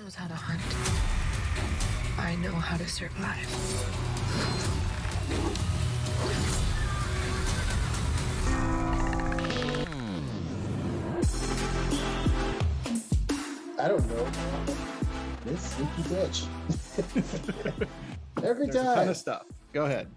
knows how to hunt. I know how to survive. I don't know. This sneaky bitch. Every There's time. a ton of stuff. Go ahead.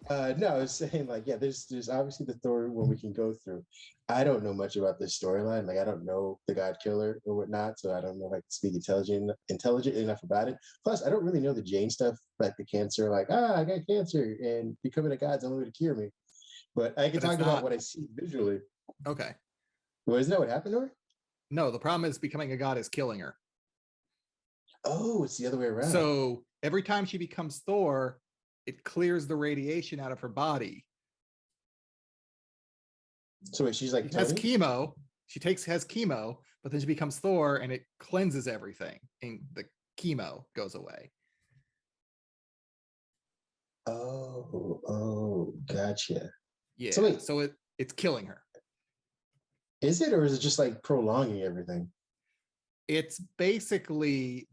No, I was saying like, yeah, there's obviously the Thor one we can go through. I don't know much about this storyline. Like, I don't know the God Killer or whatnot, so I don't know if I can speak intelligent enough about it. Plus, I don't really know the Jane stuff, like the cancer. Like, I got cancer, and becoming a god's the only way to cure me. But I can But it's talk about not. what I see visually. Okay. Well, isn't that what happened to her? No, the problem is becoming a god is killing her. Oh, it's the other way around. So every time she becomes Thor, it clears the radiation out of her body. So wait, she's like She has Tony? chemo. Has chemo, but then she becomes Thor and it cleanses everything and the chemo goes away. Oh, gotcha. Yeah. So wait, So it's killing her. is it, or is it just like prolonging everything? It's basically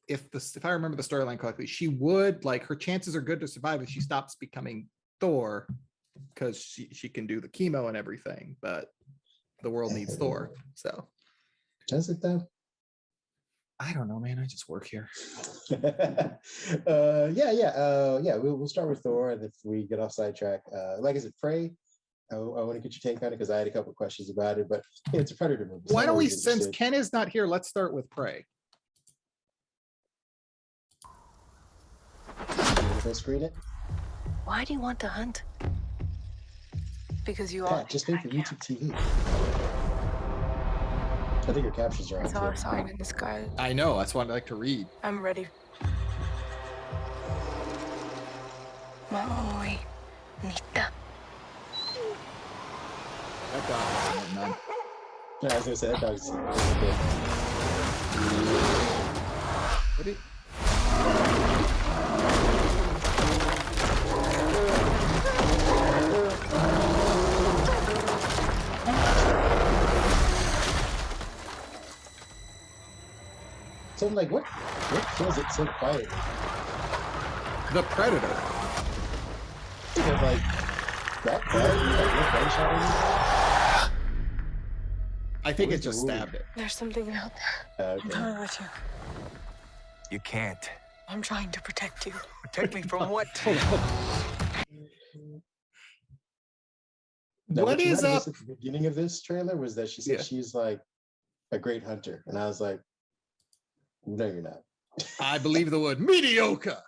if I remember the storyline correctly, she would, like, her chances are good to survive if she stops becoming Thor, because she can do the chemo and everything, but the world needs Thor. So Does it though? I don't know, man. I just work here. Yeah. We'll start with Thor, and if we get off sidetrack, like, is it Prey? I want to get your take on it because I had a couple of questions about it, but yeah, it's a Predator movie. So Why I'm don't we, always since interested. Ken is not here, let's start with Prey. You want to go screen it? Why do you want to hunt? Because you all Pat, just pay for YouTube TV. I think your captions are I on saw a too. sign in the sky. I know, that's what I'd like to read. I'm ready. Maui. Nita. That dog is none. Yeah, I was gonna say that dog's What did- So I'm like, what kills it so quiet? The Predator. Because like that quiet, like no gunshot or anything? I think What it is the just rule? stabbed it. There's something out there. I'm Okay. coming with you. You can't. I'm trying to protect you. Protect me from what? Now, What you is might have up? missed at the beginning of this trailer was that she said Yeah. she's like a great hunter, and I was like, no, you're not. I believe the word mediocre.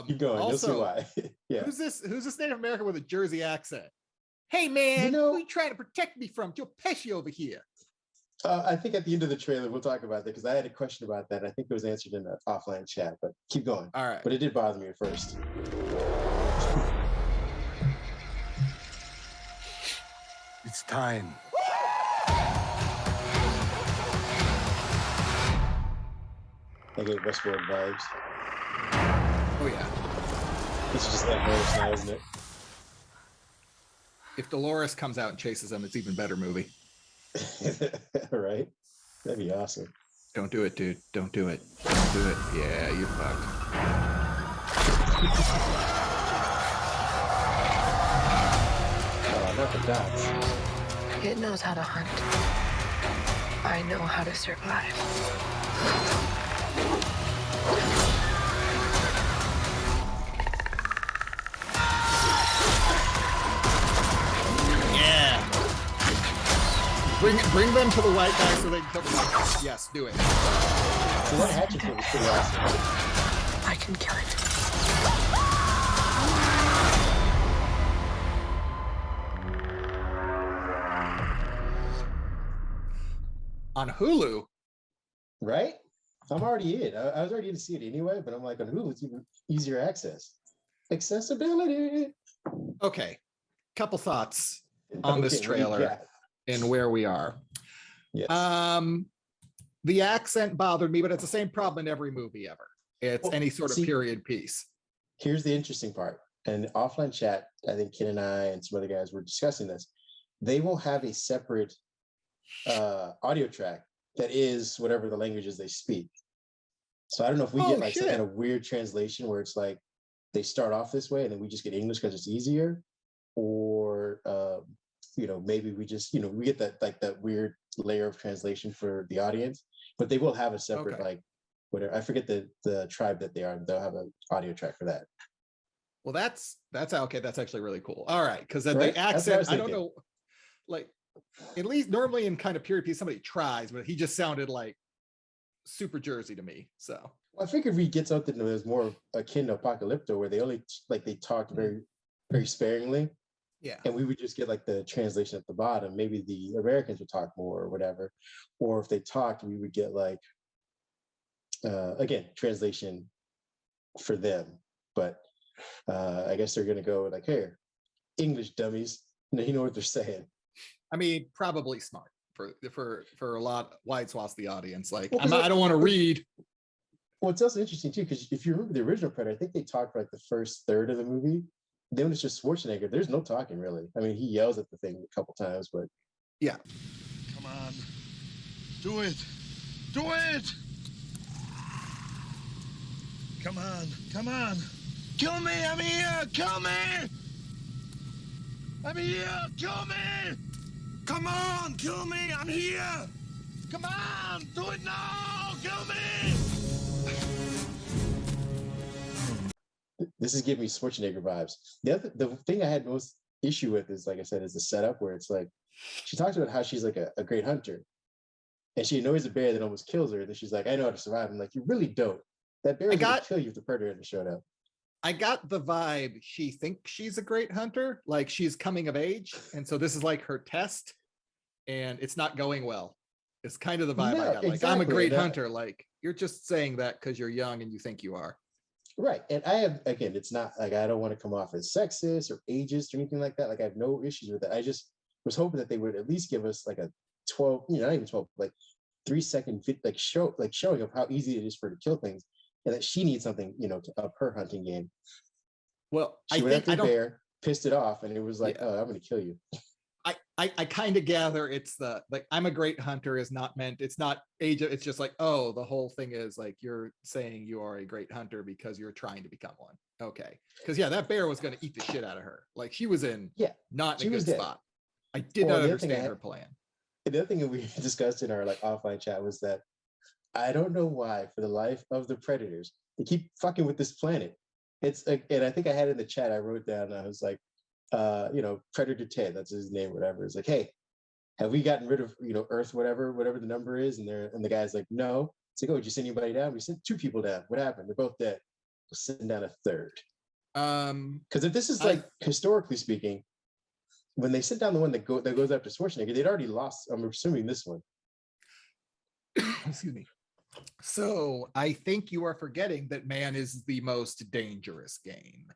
Keep going. You'll see Also, why. Yeah. who's this Native American with a Jersey accent? Hey man, You know- who you trying to protect me from? Joe Pesci over here. I think at the end of the trailer we'll talk about that because I had a question about that. I think it was answered in an offline chat, but keep going. All right. But it did bother me at first. It's time. I get Westworld vibes. Oh yeah. It's just that Norris now, isn't it? If Dolores comes out and chases them, it's even better movie. Right? That'd be awesome. Don't do it, dude. Don't do it. Don't do it. Yeah, you fucked. Not the dots. It knows how to hunt. I know how to survive. Yeah. Bring them to the white guy so they can cover them. Yes, do it. So that hatchet was pretty awesome. I can kill it. On Hulu. Right? I'm already in. I was already in to see it anyway, but I'm like, on Hulu, it's even easier access. Accessibility. Okay. Couple thoughts on this Okay, what do you trailer got? and where we are. Yes. The accent bothered me, but it's the same problem in every movie ever. It's Well, any sort of see- period piece. Here's the interesting part. And offline chat, I think Ken and I and some other guys were discussing this. They will have a separate audio track that is whatever the languages they speak. So I don't know if we Oh, get like some shit. kind of weird translation where it's like they start off this way and then we just get English because it's easier, or maybe we just we get that like that weird layer of translation for the audience, but they will have a separate Okay. like whatever. I forget the tribe that they are. They'll have an audio track for that. Well, that's okay. That's actually really cool. All right, because the Right? That's what I accent, was I don't thinking. know, like at least normally in kind of period piece, somebody tries, but he just sounded like super Jersey to me. So Well, I figured we get something that was more akin to Apocalypto, where they only like they talked very, very sparingly, yeah, and we would just get like the translation at the bottom. Maybe the Americans would talk more or whatever, or if they talked, we would get like again translation for them. But I guess they're gonna go like, "Here, English dummies, you know what they're saying." I mean, probably smart for a lot wide swaths of the audience. Like, Well, 'cause I don't want to read. Well, it's also interesting too, because if you remember the original Predator, I think they talked for like the first third of the movie. Then when it's just Schwarzenegger, there's no talking really. I mean, he yells at the thing a couple times, but Yeah, Come on. Do it. Do it. Come on. Come on. Kill me. I'm here. Kill me. I'm here. Kill me. Come on. Kill me. I'm here. Come on. Do it now. Kill me. this is giving me Schwarzenegger vibes. The thing I had most issue with is, like I said, is the setup where it's like she talks about how she's like a great hunter, and she annoys a bear that almost kills her. And then she's like, "I know how to survive." I'm like, "You really don't. That bear is gonna kill you if the Predator hadn't showed up." I got the vibe she thinks she's a great hunter, like she's coming of age, and so this is like her test, and it's not going well. It's kind of the vibe I No, got. Like, I'm a exactly. great hunter. Like, you're just saying that because you're young and you think you are. Right. And I have, again, it's not like I don't want to come off as sexist or ageist or anything like that. Like I have no issues with it. I just was hoping that they would at least give us like a 12, not even 12, like 3-second showing of how easy it is for her to kill things, and that she needs something, to up her hunting game. Well, She went after the bear, pissed it off, and it was like, "Oh, I'm gonna kill you." I kind of gather it's the like I'm a great hunter is not meant, it's not age, it's just like, oh, the whole thing is like you're saying you are a great hunter because you're trying to become one. Okay. Because that bear was going to eat the shit out of her. Like she was in not in a good spot. I did not understand her plan. The other thing that we discussed in our like offline chat was that I don't know why, for the life of the Predators, they keep fucking with this planet. It's like, and I think I had in the chat, I wrote down, I was like, Predator Ted, that's his name, whatever. It's like, "Hey, have we gotten rid of Earth, whatever the number is?" And the guy's like, "No." It's like, "Oh, did you send anybody down?" "We sent 2 people down." "What happened?" "They're both dead." "We'll send down a third." Because if this is like historically speaking, when they sent down the one that goes after Schwarzenegger, they'd already lost. I'm assuming this one. Excuse me. So I think you are forgetting that man is the most dangerous game.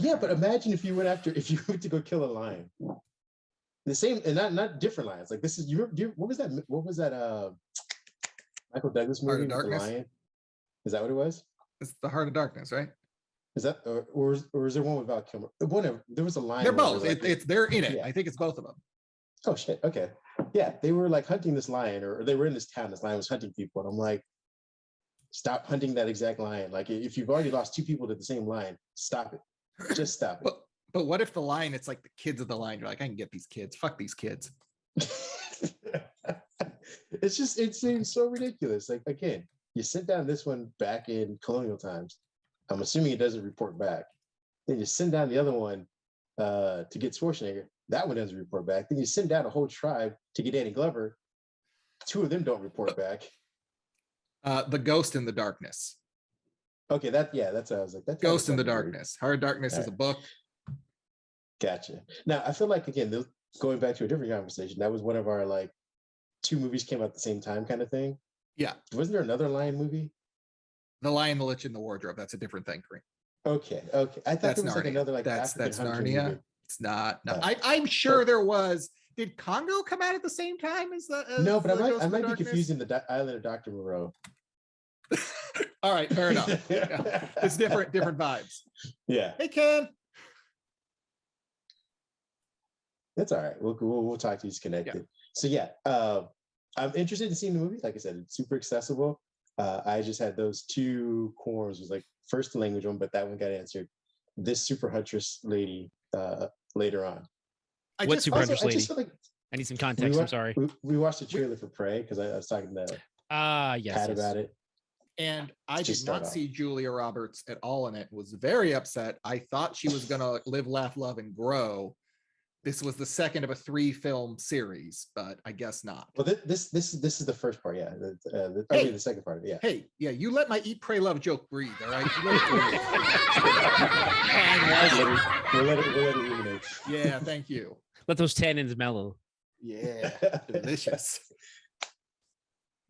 Yeah, but imagine if you went to go kill a lion. The same, and not different lions. Like this is what was that? What was that? Michael Douglas movie with the lion? Is that what it was? It's The Heart of Darkness, right? Is that or is there one with Val Kilmer? Whatever. There was a lion. They're both. They're in it. Yeah. I think it's both of them. Oh shit. Okay. Yeah, they were like hunting this lion, or they were in this town. This lion was hunting people, and I'm like, stop hunting that exact lion. Like if you've already lost 2 people to the same lion, stop it. Just stop it. But what if the lion, it's like the kids of the lion? You're like, I can get these kids. Fuck these kids. It seems so ridiculous. Like, again, you sent down this one back in colonial times. I'm assuming it doesn't report back. Then you send down the other one to get Schwarzenegger. That one doesn't report back. Then you send down a whole tribe to get Danny Glover. 2 of them don't report back. The Ghost in the Darkness. Okay, that's what I was like. That's Ghost in the Darkness. Heart of Darkness is a book. Gotcha. Now I feel like, again, going back to a different conversation, that was one of our like 2 movies came out at the same time kind of thing. Yeah. Wasn't there another lion movie? The Lion, the Lich, and the Wardrobe. That's a different thing, Kareem. Okay. I thought there was like another like that's Narnia. Movie. It's not. No. I'm sure there was. Did Congo come out at the same time as the? No, but I might be confusing the Island of Dr. Moreau. All right, fair enough. Yeah. It's different vibes. Yeah. Hey, Ken. That's all right. We'll talk to you connected. Yeah. So yeah, I'm interested in seeing the movie. Like I said, it's super accessible. I just had those two quorums. Was like first the language one, but that one got answered. This super huntress lady later on. What super huntress lady? I just feel like I need some context. I'm sorry. We watched the trailer for Prey because I was talking to Pat about it. And I did Just not start off. see Julia Roberts at all in it. Was very upset. I thought she was gonna live, laugh, love, and grow. This was the second of a 3-film series, but I guess not. Well, this is the first part. Yeah, the second part. Yeah. Hey, yeah, you let my eat, pray, love joke breathe. All right. We'll let it ruminate. Yeah, thank you. Let those tannins mellow. Yeah, delicious.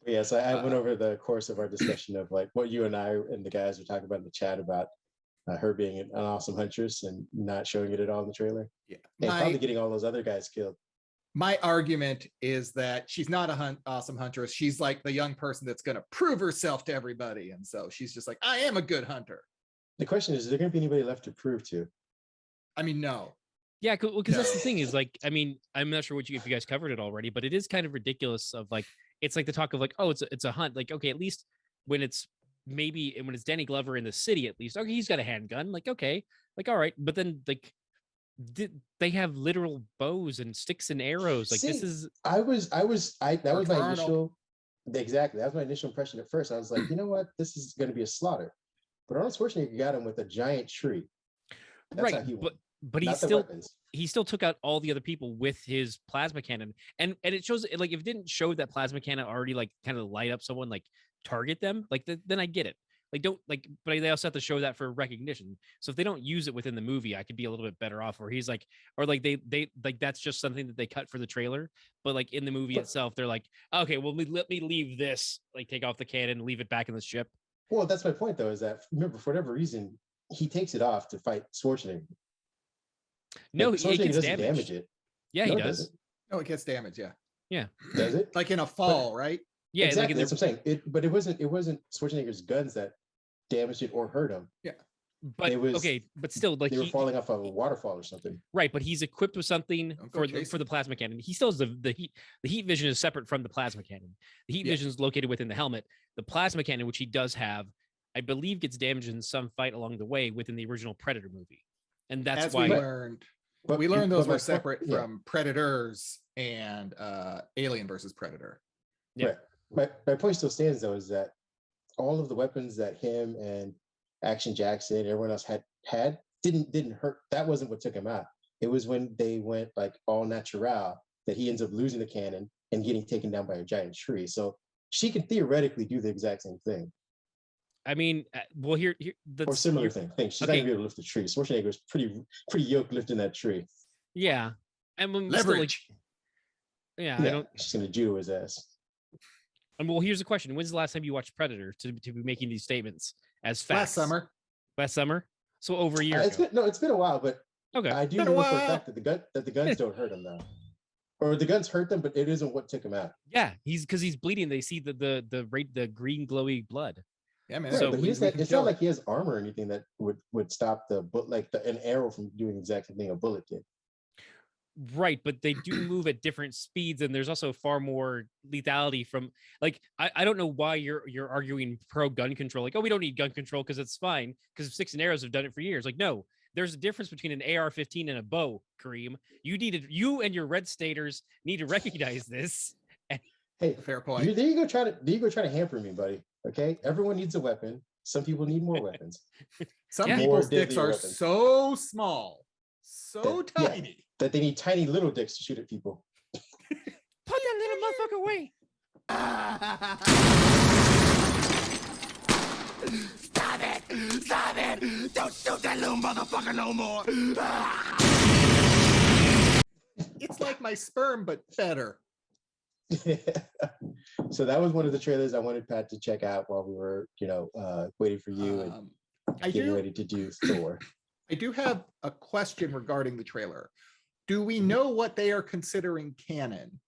Yeah, so I went over the course of our discussion of like what you and I and the guys were talking about in the chat about her being an awesome huntress and not showing it at all in the trailer. Yeah, And probably getting all those other guys killed. My argument is that she's not a awesome huntress. She's like the young person that's going to prove herself to everybody, and so she's just like, I am a good hunter. The question is there going to be anybody left to prove to? I mean, no. Yeah, because that's the thing is like, I mean, I'm not sure if you guys covered it already, but it is kind of ridiculous of like, it's like the talk of like, oh, it's a hunt. Like, okay, at least when it's Danny Glover in the city, at least, okay, he's got a handgun. Like, okay, like, all right. But then like, they have literal bows and sticks and arrows. Like, this is. That was my Arnold. initial. Exactly, that was my initial impression at first. I was like, you know what, this is going to be a slaughter. But Arnold Schwarzenegger got him with a giant tree. That's right, how he won. but he still took out all the other people with his plasma cannon, and it shows like if it didn't show that plasma cannon already like kind of light up someone, like target them, like then I get it. Like don't like, but they also have to show that for recognition. So if they don't use it within the movie, I could be a little bit better off. Where he's like, or like they like that's just something that they cut for the trailer, but like in the movie itself, they're like, okay, well let me leave this, like take off the cannon, leave it back in the ship. Well, that's my point though, is that remember for whatever reason he takes it off to fight Schwarzenegger. No, like, it gets doesn't damaged. damage it. Yeah, No, he it does. doesn't. Oh, it gets damaged. Yeah. Yeah. Does it? Like in a fall, right? Yeah, exactly. like That's what I'm saying. But it wasn't Schwarzenegger's guns that damaged it or hurt him. Yeah. But it was, okay, but still, like they were falling off of a waterfall or something. Right, but he's equipped with something Don't go for chasing. the plasma cannon. He still has the heat. The heat vision is separate from the plasma cannon. The heat vision is located within the helmet. The plasma cannon, which he does have, I believe, gets damaged in some fight along the way within the original Predator movie, and that's As why. we learned those my were point- separate yeah. from Predators and Alien versus Predator. Yeah. Right. My point still stands though, is that all of the weapons that him and Action Jackson and everyone else had didn't hurt. That wasn't what took him out. It was when they went like all natural that he ends up losing the cannon and getting taken down by a giant tree. So she can theoretically do the exact same thing. I mean, well, here Or similar thing. She's not gonna be able to lift the tree. Schwarzenegger was pretty yoked lifting that tree. Yeah, and when Leverage. yeah, Yeah, I don't. she's gonna judo his ass. Well, here's the question: when's the last time you watched Predator to be making these statements as facts? Last summer. So over a year ago. It's been a while, but Okay. I do know for a fact that the guns don't hurt him though. Or the guns hurt them, but it isn't what took him out. Yeah, because he's bleeding. They see the green glowy blood. Yeah, man. Right, So but it's not like he has armor or anything that would stop an arrow from doing the exact same thing a bullet did. Right, but they do move at different speeds, and there's also far more lethality from like I don't know why you're arguing pro gun control, like, oh, we don't need gun control because it's fine, because Six and Arrows have done it for years. Like, no, there's a difference between an AR-15 and a bow, Kareem. You and your red staters need to recognize this. Hey, Fair point. there you go trying to hamper me, buddy. Okay, everyone needs a weapon. Some people need more weapons. Some Yeah. people's More dicks deadly are weapons. so small, so That- yeah. tiny. That they need tiny little dicks to shoot at people. Put that little motherfucker away. Stop it! Don't shoot that little motherfucker no more! It's like my sperm, but better. So that was one of the trailers I wanted Pat to check out while we were, waiting for you and I getting do. ready to do Thor. I do have a question regarding the trailer. Do we know what they are considering canon?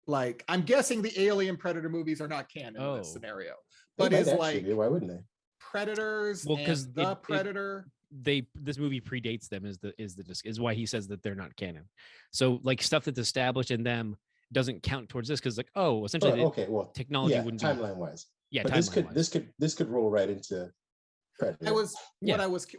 Like, I'm guessing the Alien Predator movies are not canon in this Oh. scenario, They but might is actually like be. Why wouldn't they? Predators Well, and 'cause the it- Predator. This movie predates them is why he says that they're not canon. So like stuff that's established in them doesn't count towards this because like, oh, essentially Oh, okay, well, technology yeah, wouldn't be. timeline wise. Yeah, But this could roll right into Predator.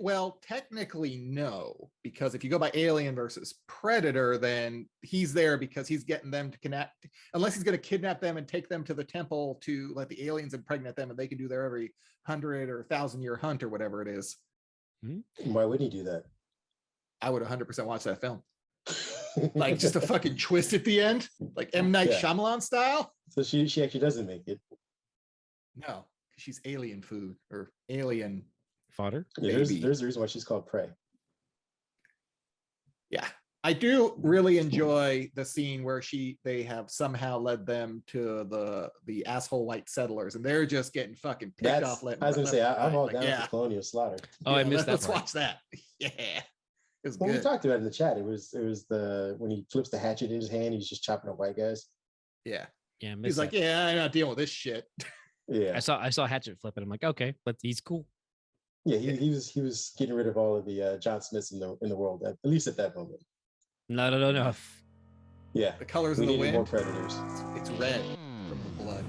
Well, technically no, because if you go by Alien versus Predator, then he's there because he's getting them to connect, unless he's going to kidnap them and take them to the temple to let the aliens impregnate them and they can do their every 100 or 1,000 year hunt or whatever it is. Why would he do that? I would 100% watch that film. Like just a fucking twist at the end, like M. Night Shyamalan style. So she actually doesn't make it. No, she's alien food or alien fodder. Yeah, there's a reason why she's called Prey. Yeah, I do really enjoy the scene where they have somehow led them to the asshole white settlers, and they're just getting fucking picked off. I was gonna say I'm all down for colonial slaughter. Oh, I missed that. Let's watch that. Yeah, it was good. We talked about it in the chat. It was the when he flips the hatchet in his hand, he's just chopping up white guys. Yeah, yeah. He's like, yeah, I'm not dealing with this shit. Yeah, I saw Hatchet flip it. I'm like, okay, but he's cool. Yeah, he was getting rid of all of the John Smiths in the world, at least at that moment. Not enough. Yeah, the colors we of the needed wind. more Predators. It's red from the blood.